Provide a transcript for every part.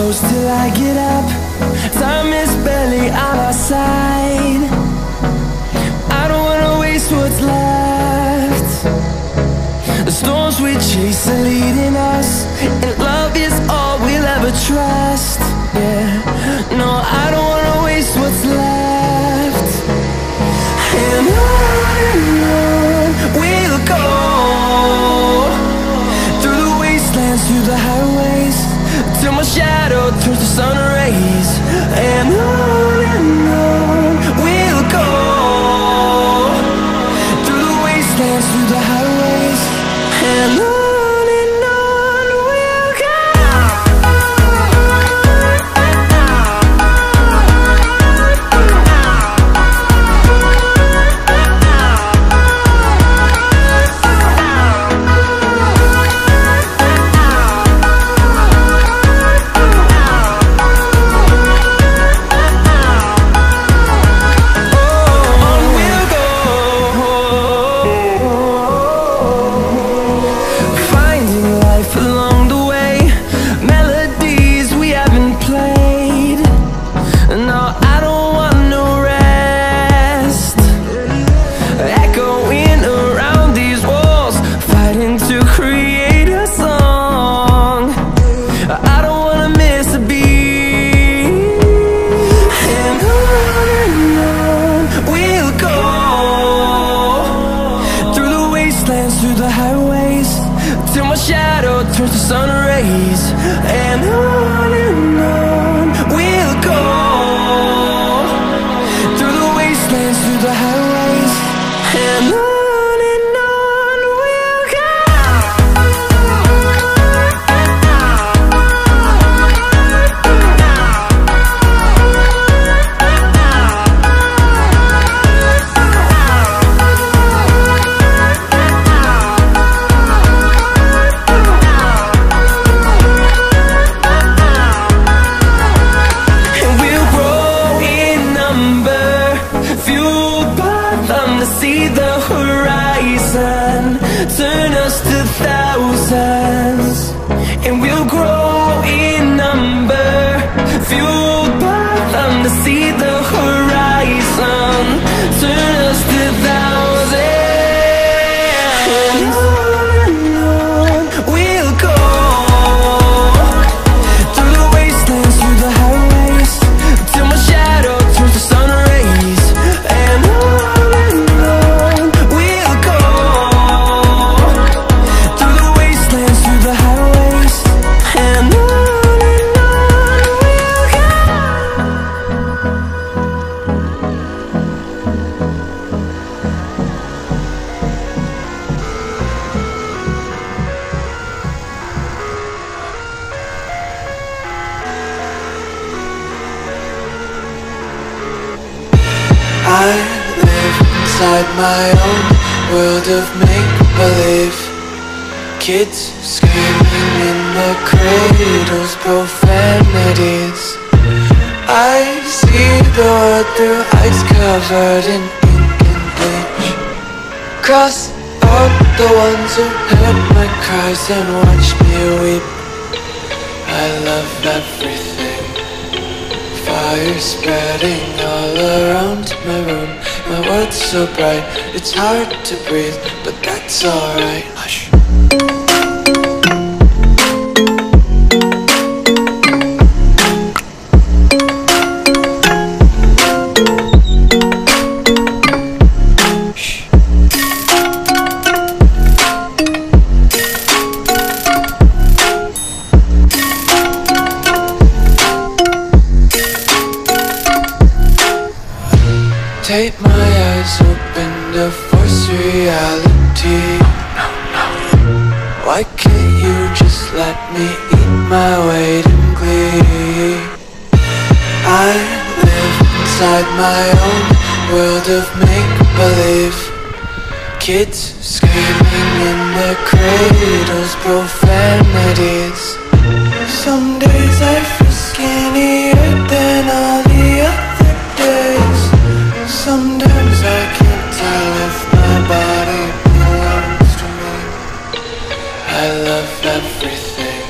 close till I get up. Time is barely on our side. I don't wanna waste what's left. The storms we chase are leading us, and love is all we'll ever trust. Yeah, no, I don't wanna waste what's left. And on we'll go, through the wastelands, through the highways, till my shadow turns to sun rays. And on we'll go, through the wastelands, through the highways, and on we'll go. I live inside my own world of make-believe. Kids screaming in the cradles, profanities. I see the world through ice covered in ink and bleach. Cross out the ones who heard my cries and watched me weep. I love everything. Fire spreading all around my room. My world's so bright, it's hard to breathe, but that's alright. Hush. Take my eyes open to force reality. Why can't you just let me eat my weight in glee? I live inside my own world of make-believe. Kids screaming in their cradles, profanities. Some days I feel skinnier than all the other days. Sometimes I can't tell if my body belongs to me. I love everything.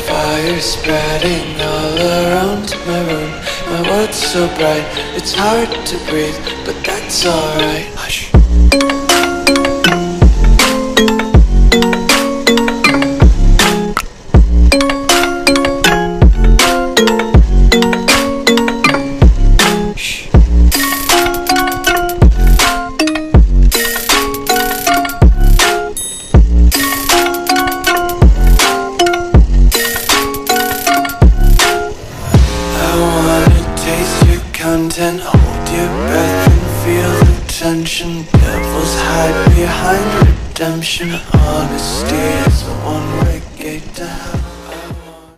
Fire fire spreading all around my room. My world's so bright, it's hard to breathe, but that's alright. Hush. Content, hold your breath and feel the tension. Devils hide behind redemption. Honesty